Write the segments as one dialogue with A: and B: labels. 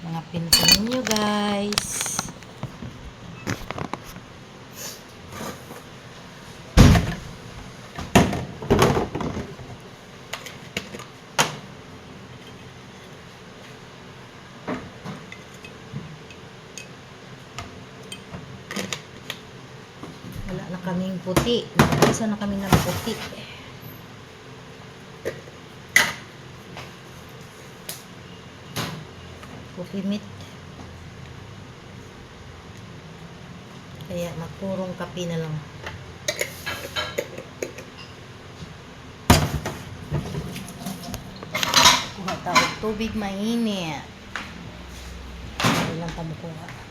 A: Mga pinsan ninyo guys. Wala na kaming puti. Isa na kami ng puti. Puti meat. Kaya magpurong kape na lang. Kuha tayo tubig mainit. Ilang pamukuha.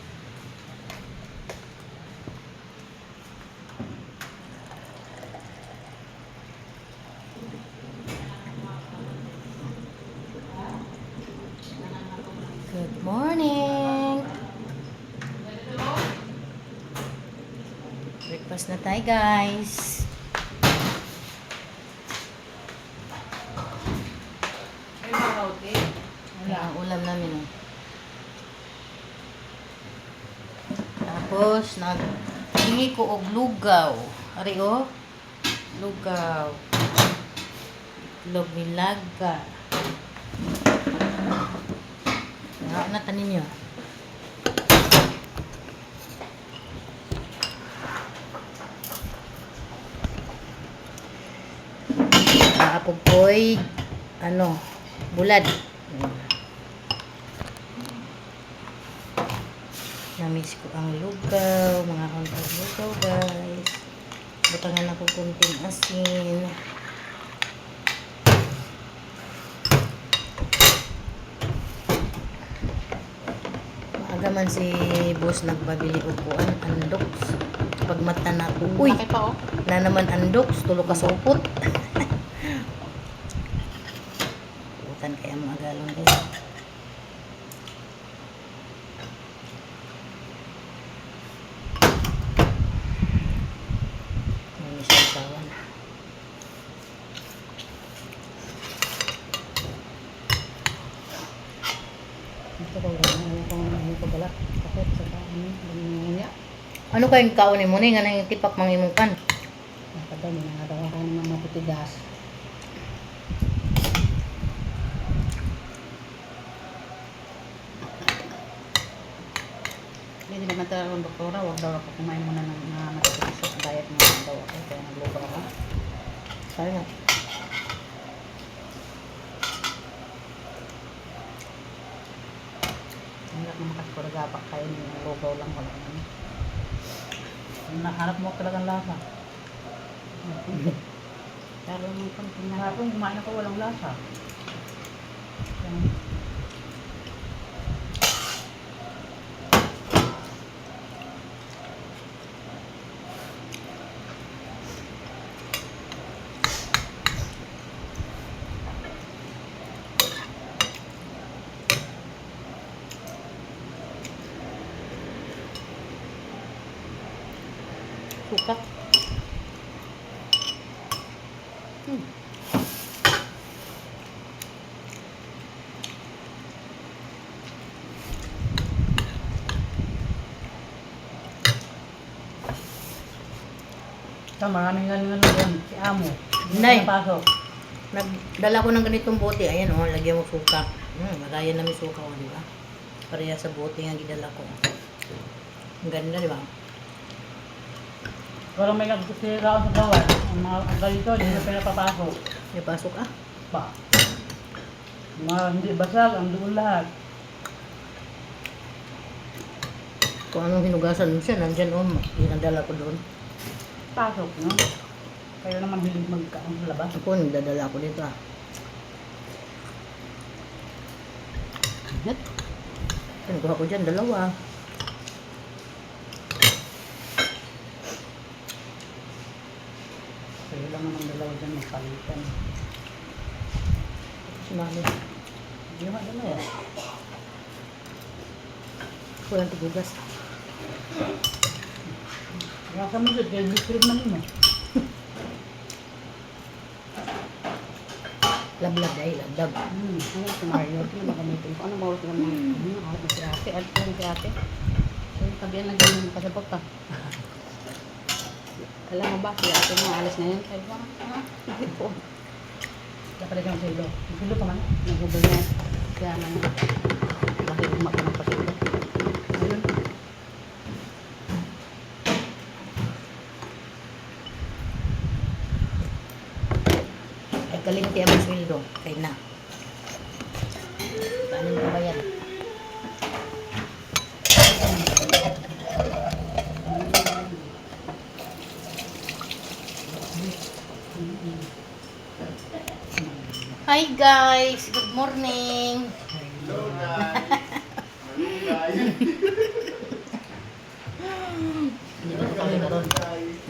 A: Good morning! Breakfast na tayo guys. Wala ang ulam namin. Oh. Tapos, naghingi ko og lugaw. Ari o? Lugaw. Itlog nilaga. Na tanin nyo. Apoy bulad. Namiss ko ang lugaw, mga konting lugaw guys. Butangan ako kunting asin. Maaga man si boss nagbabili upuan, andoks. Pag mata na ko, uy, na naman andoks, tulo ka supot. Butan kaya mga galon guys. May sasawan. Ito ko balak takot sa niya. Ano kayong kaunin mo ni nga nang tipak mangimukan?
B: Kada ni nga daw ako ng maputigas. Hindi naman talaga ang doktora, wag daw ako kumain muna ng mga matitigas sa diet mo daw ako kaya nagluto ako.
A: Sayang.
B: Hindi ako makasipuragapak kayo ng lugaw lang wala naman. Nahanap mo talagang lasa. Pero nung panahapon kumain ako walang lasa.
A: Suka.
B: So, maraming galingan doon. Si Amo.
A: Nay.
B: Pasok.
A: Nagdala ko ng ganitong bote. Ayan o, lagyan mo suka. Lagayan namin suka o, di ba? Pareha sa bote nga gidala ko. Ang ganda, di ba?
B: Pero may nagsisira sa gawan. Ang mga ganito, hindi na pinapapasok.
A: May pasok ah.
B: Pa. Mga hindi basag, ang doon lahat.
A: Kung anong hinugasan mo siya, nandyan o, dinadala ko doon.
B: Pasok, no? Kayo naman hilig magkaon sa labas.
A: Ako, nagdadala ko dito ah.
B: Net?
A: Pinukuha ko dyan, dalawa.
B: Kayo lang naman dalawa dyan magpalitan.
A: Si mami.
B: Hindi naman dala yan.
A: Walang tigugas.
B: Kaya sa mga kaya biskrip man yun.
A: Lablab dahil, lablab.
B: Ano si Mario? Ito na magamitin ko. Ano ba ulit ng mga ahot na si ate? Ano lang si ate? So, yung tabihan lang ganyan yung pasabot pa. Alam mo ba, si ate mo alis na yun. Sabi ko, hindi po. Dapat rin yung silo. Silo pa man. Nagubo niya. Kaya man, bakit umak ng pasilo. Ayun.
A: Ay kalimti ang sweldo. Kay na. Paano mo ba yan? Hi guys! Good morning!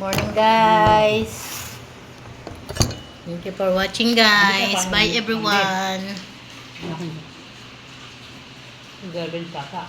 A: Morning guys! Thank you for watching guys! Bye everyone!
B: Garbage kaka.